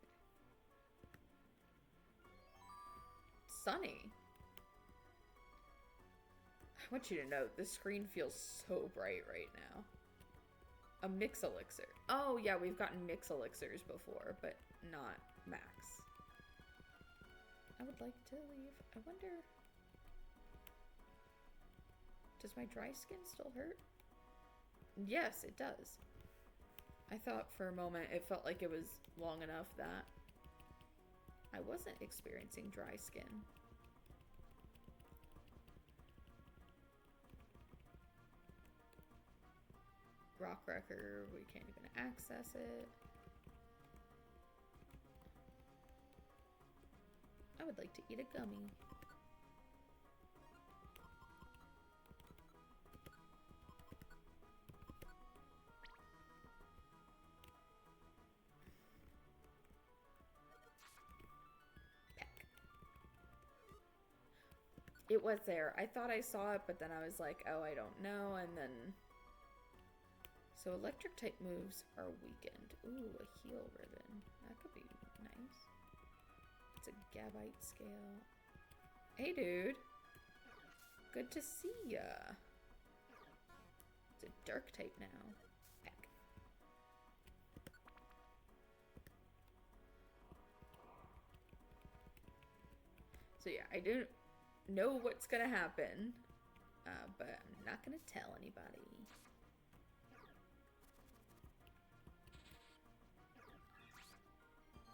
Sunny. I want you to know, this screen feels so bright right now. A mix elixir. Oh yeah, we've gotten mix elixirs before, but not max. I would like to leave. I wonder... Does my dry skin still hurt? Yes, it does. I thought for a moment it felt like it was long enough that I wasn't experiencing dry skin. Rock Wrecker, we can't even access it. I would like to eat a gummy. It was there. I thought I saw it, but then I was like, oh, I don't know, and then... So electric type moves are weakened. Ooh, a heal ribbon. That could be nice. It's a Gabite scale. Hey, dude. Good to see ya. It's a dark type now. Heck. So yeah, I don't know what's gonna happen, but I'm not gonna tell anybody.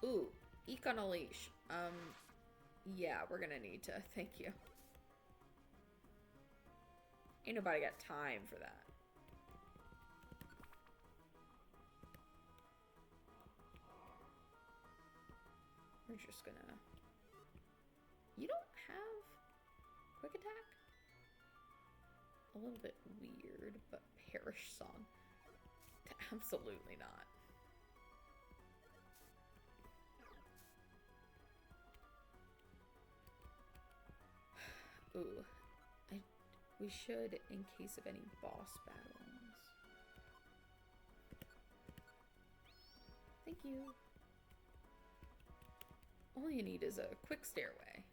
Ooh, Eek on a leash. Yeah, we're gonna need to. Thank you. Ain't nobody got time for that. We're just gonna... You don't have quick attack? A little bit weird, but Perish Song. Absolutely not. Ooh. We should, in case of any boss battles. Thank you. All you need is a quick stairway.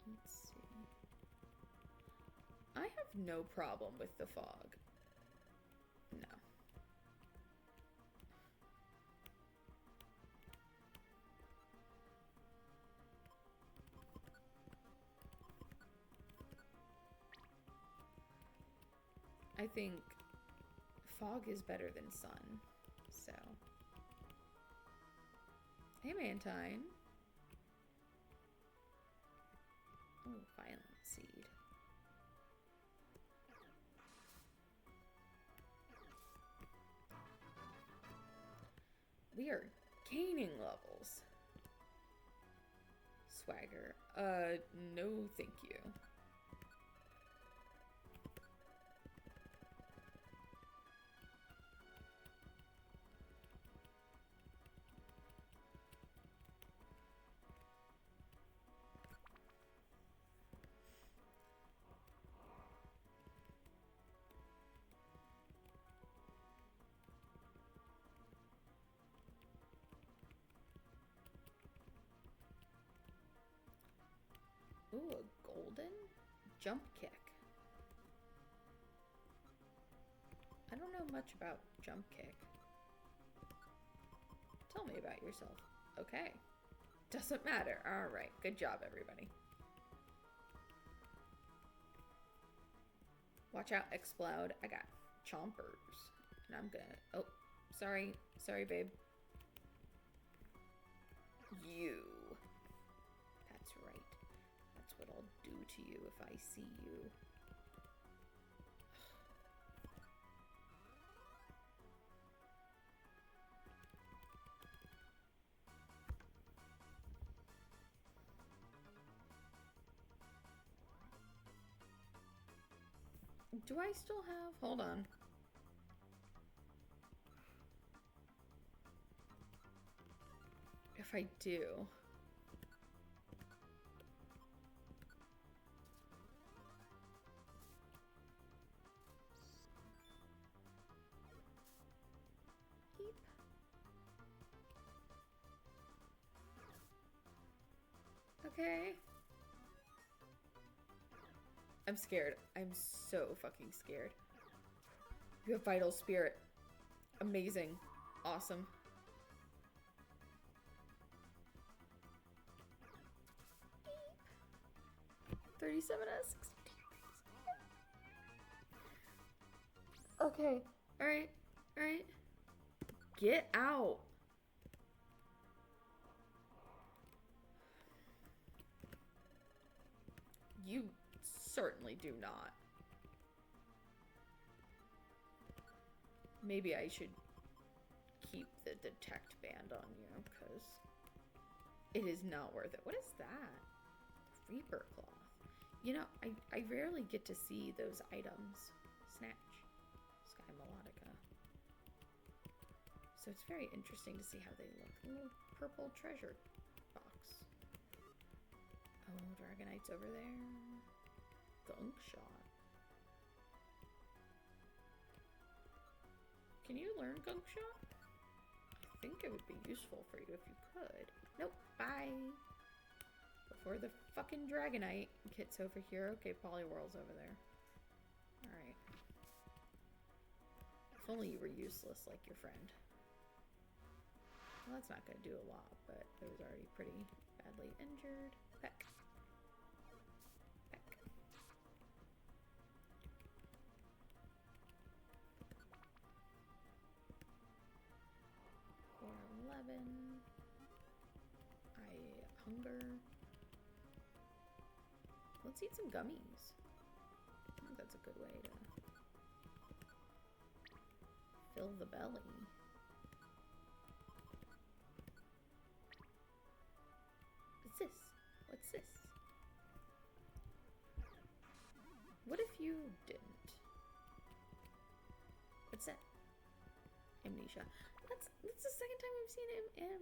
Let's see. I have no problem with the fog. No. I think fog is better than sun, so. Hey, Mantine. Oh, Violent Seed. We are gaining levels. Swagger. No thank you. Ooh, a golden jump kick. I don't know much about jump kick. Tell me about yourself. Okay. Doesn't matter. Alright, good job, everybody. Watch out, Explode. I got chompers. And I'm gonna... Oh, sorry. Sorry, babe. You. That's right. That's what I'll do to you if I see you. Do I still have... Hold on. If I do... Eep. Okay. I'm scared. I'm so fucking scared. You have Vital Spirit. Amazing. Awesome. Eep. 37 out of 60. Okay. Alright. Alright. Get out. You certainly do not. Maybe I should keep the detect band on you, because it is not worth it. What is that? Reaper cloth. You know, I rarely get to see those items. Snatch. Sky Melodica. So it's very interesting to see how they look. A little purple treasure box. Oh, Dragonite's over there. Gunk Shot. Can you learn Gunk Shot? I think it would be useful for you if you could. Nope. Bye. Before the fucking Dragonite gets over here. Okay, Poliwhirl's over there. Alright. If only you were useless like your friend. Well, that's not going to do a lot, but it was already pretty badly injured. Peck. Peck. 411. I hunger. Let's eat some gummies. I think that's a good way to Fill the belly. What's this? What's this? What if you didn't? What's that? Amnesia. That's the second time we've seen him.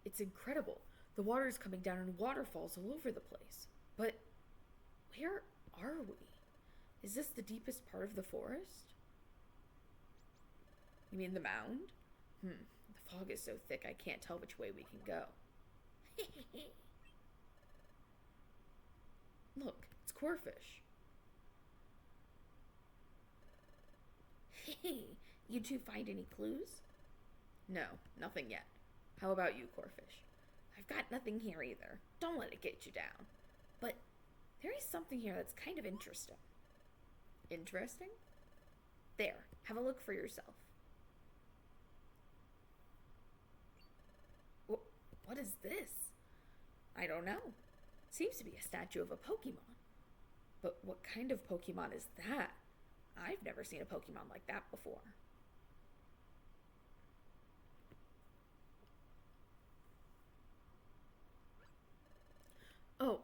It's incredible. The water is coming down in waterfalls all over the place. But where are we? Is this the deepest part of the forest? You mean the mound? The fog is so thick I can't tell which way we can go. Look, it's Corfish. Hey, you two find any clues? No, nothing yet. How about you, Corfish? I've got nothing here either. Don't let it get you down. But there is something here that's kind of interesting. Interesting? There, have a look for yourself. What is this? I don't know. Seems to be a statue of a Pokemon. But what kind of Pokemon is that? I've never seen a Pokemon like that before. Oh,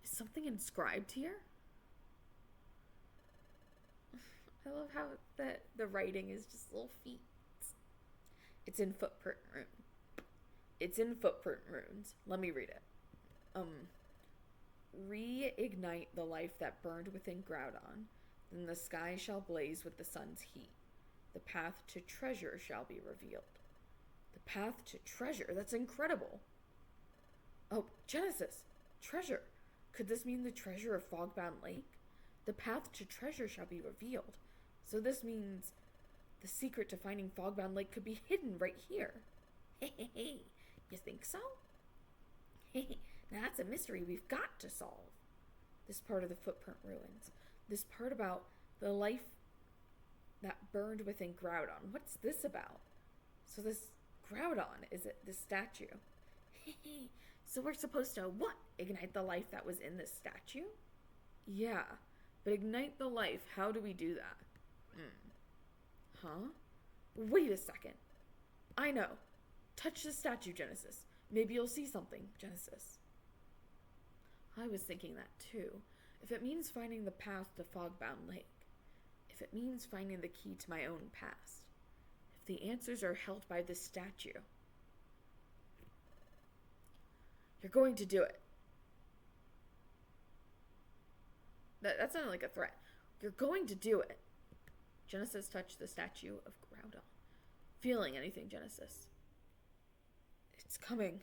is something inscribed here? I love how the writing is just little feet. It's in footprint runes. It's in footprint runes. Let me read it. Reignite the life that burned within Groudon. Then the sky shall blaze with the sun's heat. The path to treasure shall be revealed. The path to treasure? That's incredible. Oh, Genesis! Treasure! Could this mean the treasure of Fogbound Lake? The path to treasure shall be revealed. So this means the secret to finding Fogbound Lake could be hidden right here. Hey, you think so? Now that's a mystery we've got to solve. This part of the footprint ruins. This part about the life that burned within Groudon. What's this about? So this Groudon, is it this statue? So we're supposed to, what? Ignite the life that was in this statue? Yeah, but ignite the life, how do we do that? Huh? Wait a second. I know. Touch the statue, Genesis. Maybe you'll see something, Genesis. I was thinking that too. If it means finding the path to Fogbound Lake. If it means finding the key to my own past. If the answers are held by this statue. You're going to do it. That sounded like a threat. You're going to do it. Genesis touched the statue of Groudon. Feeling anything, Genesis? It's coming.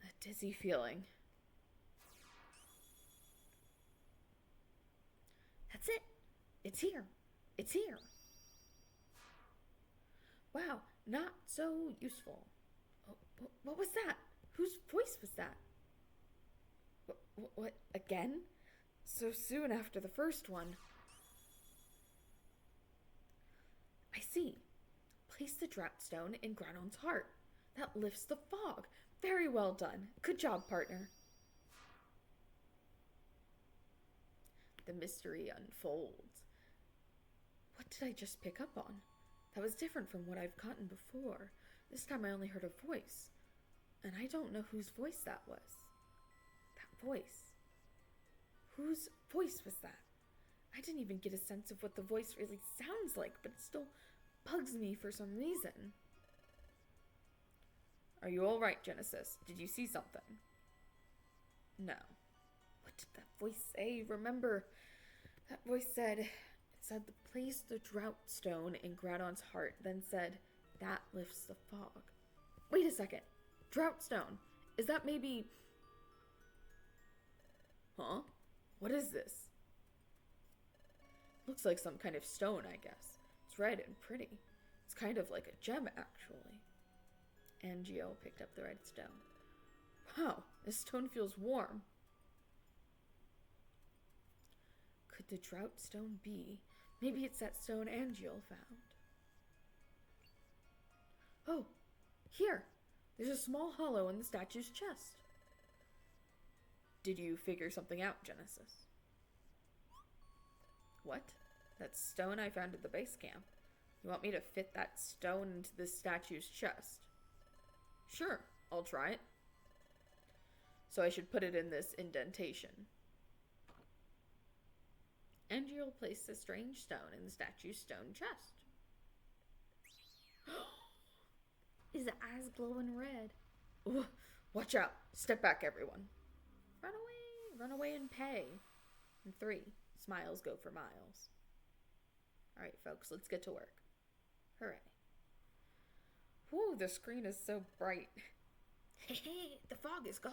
A dizzy feeling. That's it. It's here. It's here. Wow, not so useful. Oh, what was that? Whose voice was that? What again? So soon after the first one. I see. Place the drought stone in Groudon's heart. That lifts the fog. Very well done. Good job, partner. The mystery unfolds. What did I just pick up on? That was different from what I've gotten before. This time I only heard a voice. And I don't know whose voice that was. That voice. Whose voice was that? I didn't even get a sense of what the voice really sounds like, but it still bugs me for some reason. Are you all right, Genesis? Did you see something? No. What did that voice say? Remember, that voice said, it said, place the drought stone in Groudon's heart, then said, that lifts the fog. Wait a second. Drought stone. Is that maybe... Huh? What is this? Looks like some kind of stone, I guess. It's red and pretty. It's kind of like a gem, actually. Angio picked up the red stone. Wow, this stone feels warm. Could the drought stone be Maybe it's that stone Angeal found. Oh, here! There's a small hollow in the statue's chest. Did you figure something out, Genesis? What? That stone I found at the base camp. You want me to fit that stone into this statue's chest? Sure, I'll try it. So I should put it in this indentation. Angeal placed the strange stone in the statue's stone chest. His eyes glowing red. Ooh, watch out. Step back, everyone. Run away and pay. And 3, smiles go for miles. All right, folks, let's get to work. Hooray. Whew, the screen is so bright. Hey, the fog is gone.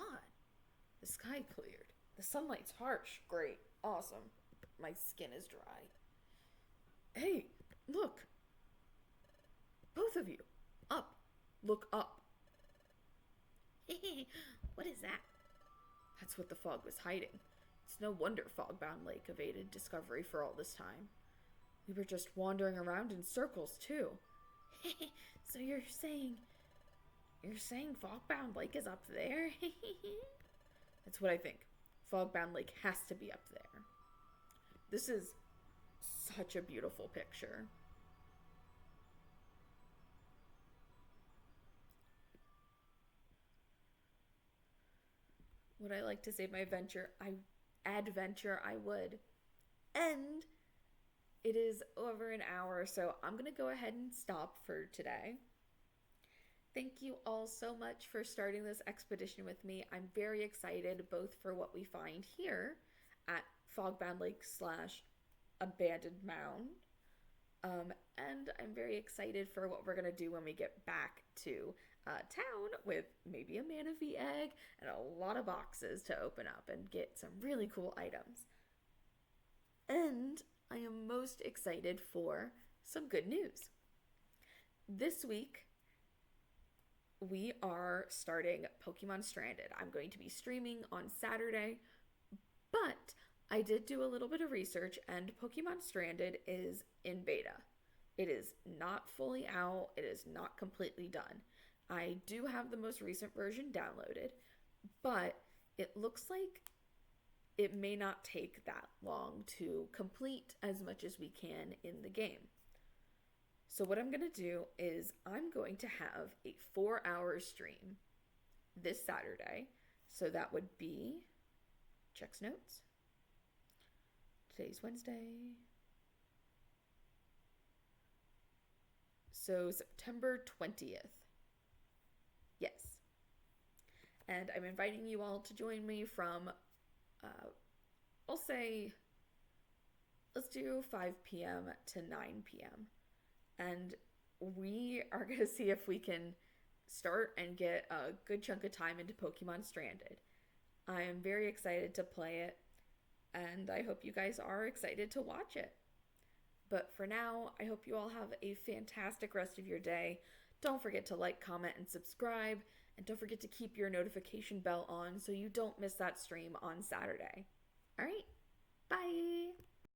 The sky cleared. The sunlight's harsh. Great. Awesome. My skin is dry. Hey, look. Both of you. Up. Look up. What is that? That's what the fog was hiding. It's no wonder Fogbound Lake evaded discovery for all this time. We were just wandering around in circles, too. So you're saying Fogbound Lake is up there? That's what I think. Fogbound Lake has to be up there. This is such a beautiful picture. Would I like to save my adventure? I would. And it is over an hour, so I'm going to go ahead and stop for today. Thank you all so much for starting this expedition with me. I'm very excited both for what we find here at Fogbound Lake / Abandoned Mound. And I'm very excited for what we're going to do when we get back to town with maybe a Manaphy egg and a lot of boxes to open up and get some really cool items. And I am most excited for some good news. This week, we are starting Pokemon Stranded. I'm going to be streaming on Saturday, but I did do a little bit of research and Pokemon Stranded is in beta. It is not fully out. It is not completely done. I do have the most recent version downloaded, but it looks like it may not take that long to complete as much as we can in the game. So what I'm going to do is I'm going to have a 4-hour stream this Saturday. So that would be, checks notes. Today's Wednesday. So September 20th. Yes. And I'm inviting you all to join me from, I'll say, let's do 5 p.m. to 9 p.m. And we are going to see if we can start and get a good chunk of time into Pokemon Stranded. I am very excited to play it, and I hope you guys are excited to watch it. But for now, I hope you all have a fantastic rest of your day. Don't forget to like, comment, and subscribe. And don't forget to keep your notification bell on so you don't miss that stream on Saturday. All right, bye.